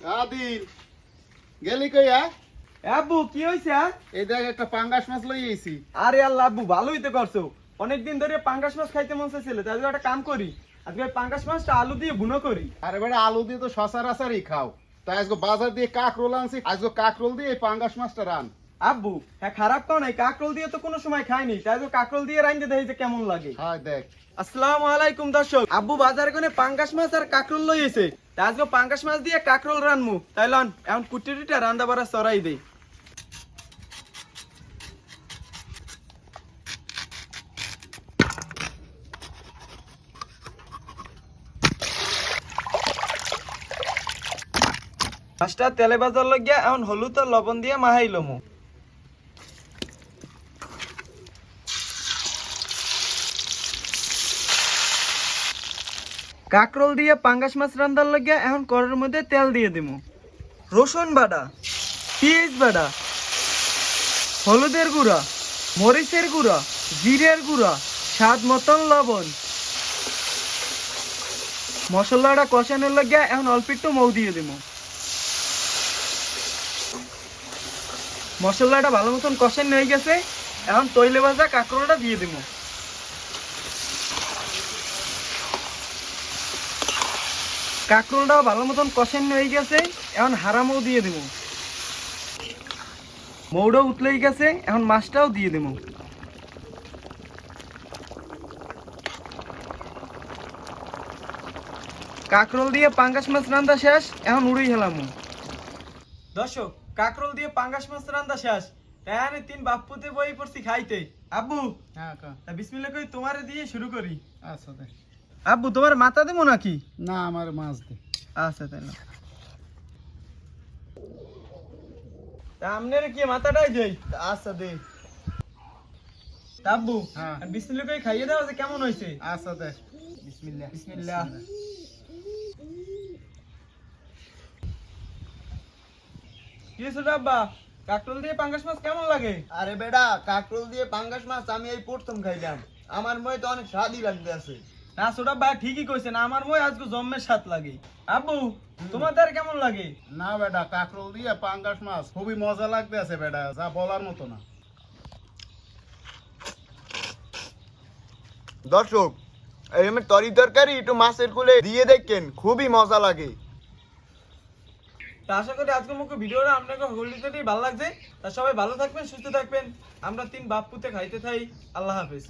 আদিল গেলি কইয়া? আব্বু কি হইছে? এই দেখ একটা পাঙ্গাস মাছ লই আইছি। আরে আল্লাহ আব্বু ভালোই তো করছো। অনেকদিন ধরে পাঙ্গাস মাছ খাইতে মন চাইছিল, তাই একটা কাম করি, আজকে পাঙ্গাস মাছটা আলু দিয়ে ভুনো করি। আরে বেটা আলু দিয়ে তো সচরাচরই খাও, তাই আজকে বাজার দিয়ে কাকরোল আনছি, আজকে কাকরোল দিয়ে এই পাঙ্গাস মাছটা রান। আব্বু হ্যাঁ খারাপ কাও নাই, কাকরোল দিয়ে তো কোনো সময় খাইনি, তাই কাকরোল দিয়ে রাইন্দে দেখি যে কেমন লাগে। হ্যাঁ দেখ। আসসালামু আলাইকুম দর্শক, আব্বু বাজারে কোনে পাঙ্গাস মাছ আর কাকরোল লই এসে, তাই আজকে পাঙ্গাস মাছ দিয়ে কাকরোল রানমু। তাই লন এখন কুটিটা রান্দা বাড়া চড়াই দেই। মাছটা তেলে বাজার লাগিয়া এখন হলুদ আর লবণ দিয়ে মাহাই লমু। কাকরোল দিয়ে পাঙ্গাস মাছ রান্দার লাগিয়া এখন কড়াইয়ের মধ্যে তেল দিয়ে দিমু। রসুন বাটা, পেঁয়াজ বাটা, হলুদের গুঁড়া, মরিচের গুঁড়া, জিরের গুঁড়া, স্বাদ মতন লবণ। মশলাটা কষানোর লাগিয়া এখন অল্প একটু মৌ দিয়ে দিমু। মশলাটা ভালো মতন কষানো হয়ে গেছে, এখন তৈলে ভাজা কাঁকরোলটা দিয়ে দিব। কাঁকরোলটাও ভালো মতন কষানো হয়ে গেছে, এখন হারা মৌ দিয়ে দিব। মৌটাও উতলেই গেছে, এখন মাছটাও দিয়ে দিব। কাঁকরোল দিয়ে পাঙ্গাস মাছ রান্না শেষ, এখন উড়েই হেলাম। দর্শক কাকরোল দিয়ে পাঙ্গাস মাছ রান্না শেষ, তাই আমি তিন বাপ্পুতে বই পড়ছি খাইতে। আব্বু হ্যাঁ বিসমিল্লাহ কই তোমারে দিয়ে শুরু করি। আচ্ছা দে। আব্বু তোমার মাথা দেবো নাকি? না আমার মাছ দে। আচ্ছা তাই না, আমনের কি মাথাটাই দেই। আচ্ছা দে। আব্বু হ্যাঁ বিসমিল্লাহ কই খাইয়ে দাও যে কেমন হইছে। আচ্ছা দে। বিসমিল্লাহ বিসমিল্লাহ। কি হইছে আব্বা, কাকরোল দিয়ে পাঙ্গাস মাছ কেমন লাগে? আরে বেটা কাকরোল দিয়ে পাঙ্গাস মাছ আমি এই প্রথম খাইলাম, আমার মনে তো অনেক স্বাদই লাগতে আছে। না ছোটা ভাই ঠিকই কইছেন, আমার মই আজকে জম্মের স্বাদ লাগে। আব্বু তোমাদের কেমন লাগে? না বেটা কাকরোল দিয়ে পাঙ্গাস মাছ খুবই মজা লাগতে আছে বেটা, যা বলার মতো না। দর্শক এরকম তরকারি একটু মাছের কুলে দিয়ে দেখেন, খুবই মজা লাগে। তা আশা করি আজকের মুখে ভিডিওটা আপনাকে হলিডেতেই ভালো লাগছে। তা সবাই ভালো থাকবেন, সুস্থ থাকবেন। আমরা তিন বাপ্পুতে খাইতে থাই। আল্লাহ হাফেজ।